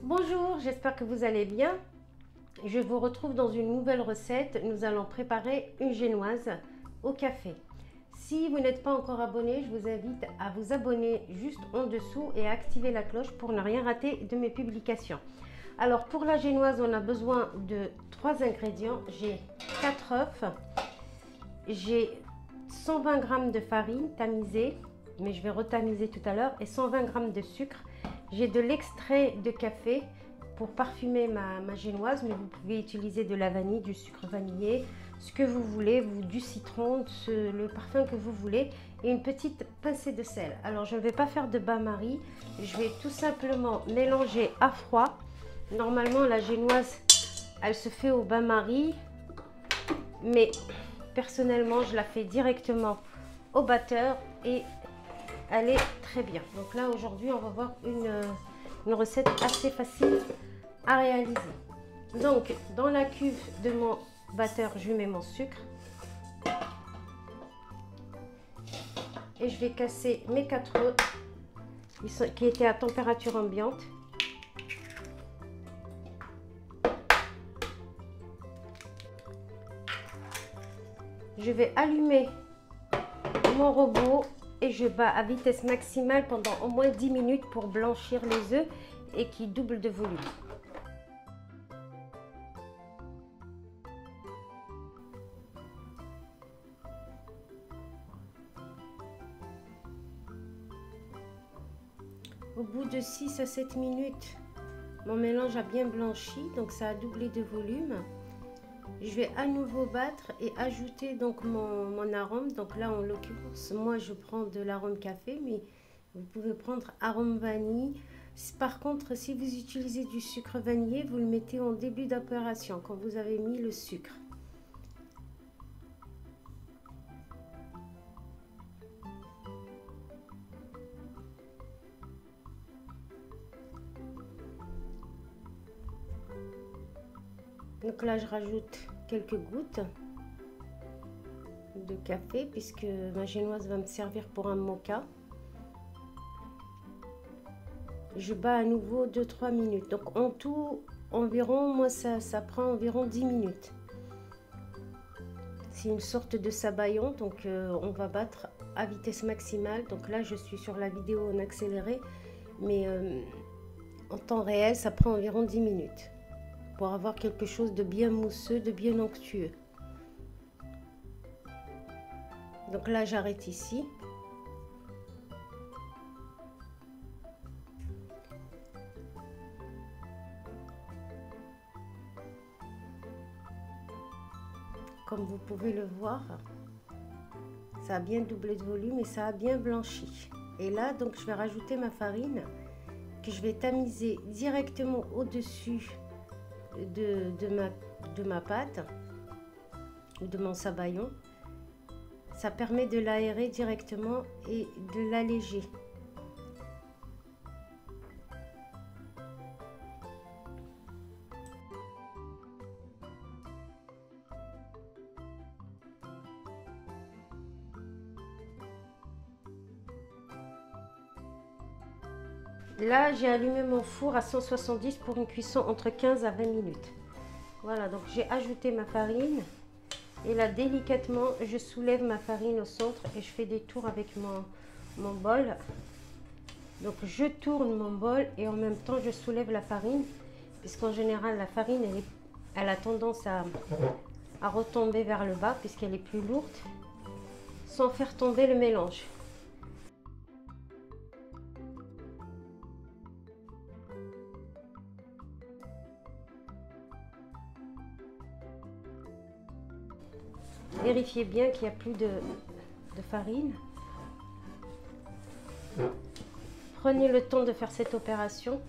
Bonjour, j'espère que vous allez bien. Je vous retrouve dans une nouvelle recette. Nous allons préparer une génoise au café. Si vous n'êtes pas encore abonné, je vous invite à vous abonner juste en dessous et à activer la cloche pour ne rien rater de mes publications. Alors pour la génoise, on a besoin de 3 ingrédients. J'ai 4 œufs, j'ai 120 g de farine tamisée, mais je vais retamiser tout à l'heure, et 120 g de sucre. J'ai de l'extrait de café pour parfumer ma génoise, mais vous pouvez utiliser de la vanille, du sucre vanillé, ce que vous voulez, du citron, le parfum que vous voulez, et une petite pincée de sel. Alors je ne vais pas faire de bain-marie, je vais tout simplement mélanger à froid. Normalement la génoise, elle se fait au bain-marie, mais personnellement je la fais directement au batteur et elle est très bien. Donc là aujourd'hui on va voir une recette assez facile à réaliser. Donc dans la cuve de mon batteur, je mets mon sucre et je vais casser mes 4 œufs qui étaient à température ambiante. Je vais allumer mon robot et je bats à vitesse maximale pendant au moins 10 minutes pour blanchir les œufs et qui doublent de volume. Au bout de 6 à 7 minutes, mon mélange a bien blanchi, donc ça a doublé de volume. Je vais à nouveau battre et ajouter donc mon arôme. Donc là en l'occurrence moi je prends de l'arôme café, mais vous pouvez prendre arôme vanille. Par contre si vous utilisez du sucre vanillé, vous le mettez en début d'opération quand vous avez mis le sucre. Donc là je rajoute quelques gouttes de café puisque ma génoise va me servir pour un moka. Je bats à nouveau 2-3 minutes. Donc en tout environ, moi ça prend environ 10 minutes. C'est une sorte de sabayon, donc on va battre à vitesse maximale. Donc là je suis sur la vidéo en accéléré, mais en temps réel ça prend environ 10 minutes pour avoir quelque chose de bien mousseux, de bien onctueux. Donc là j'arrête ici. Comme vous pouvez le voir, ça a bien doublé de volume et ça a bien blanchi. Et là donc je vais rajouter ma farine que je vais tamiser directement au-dessus de ma pâte ou de mon sabayon. Ça permet de l'aérer directement et de l'alléger. Là, j'ai allumé mon four à 170 pour une cuisson entre 15 à 20 minutes. Voilà, donc j'ai ajouté ma farine. Et là, délicatement, je soulève ma farine au centre et je fais des tours avec mon bol. Donc, je tourne mon bol et en même temps, je soulève la farine. Puisqu'en général, la farine, elle a tendance à retomber vers le bas puisqu'elle est plus lourde, sans faire tomber le mélange. Vérifiez bien qu'il n'y a plus de farine. Prenez le temps de faire cette opération,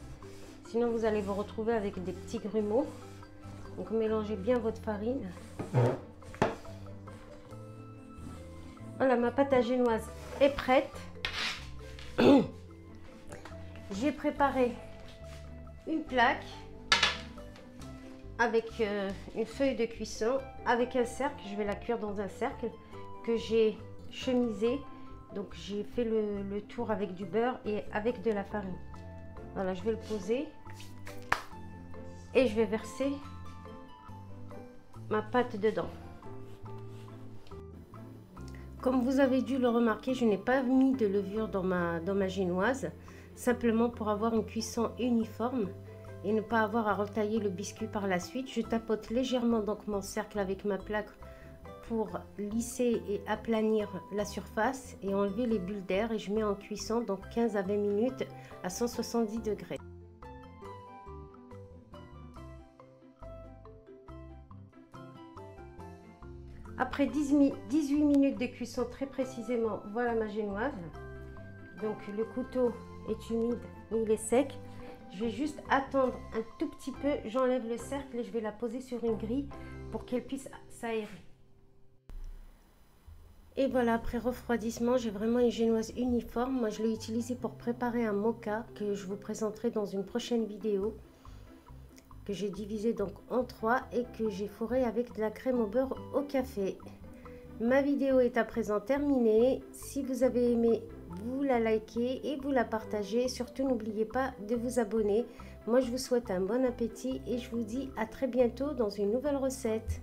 sinon vous allez vous retrouver avec des petits grumeaux. Donc mélangez bien votre farine. Voilà, ma pâte à génoise est prête. J'ai préparé une plaque avec une feuille de cuisson, avec un cercle. Je vais la cuire dans un cercle que j'ai chemisé. Donc j'ai fait le tour avec du beurre et avec de la farine. Voilà, je vais le poser. et je vais verser ma pâte dedans. Comme vous avez dû le remarquer, je n'ai pas mis de levure dans ma génoise, simplement pour avoir une cuisson uniforme et ne pas avoir à retailler le biscuit par la suite. Je tapote légèrement donc mon cercle avec ma plaque pour lisser et aplanir la surface et enlever les bulles d'air, et je mets en cuisson donc 15 à 20 minutes à 170 degrés. Après 18 minutes de cuisson très précisément, voilà ma génoise. Donc le couteau est humide mais il est sec. Je vais juste attendre un tout petit peu, j'enlève le cercle et je vais la poser sur une grille pour qu'elle puisse s'aérer. Et voilà, après refroidissement, j'ai vraiment une génoise uniforme. Moi je l'ai utilisée pour préparer un moka que je vous présenterai dans une prochaine vidéo, que j'ai divisé donc en 3 et que j'ai fourré avec de la crème au beurre au café. Ma vidéo est à présent terminée. Si vous avez aimé, vous la likez et vous la partagez. Surtout n'oubliez pas de vous abonner. Moi je vous souhaite un bon appétit et je vous dis à très bientôt dans une nouvelle recette.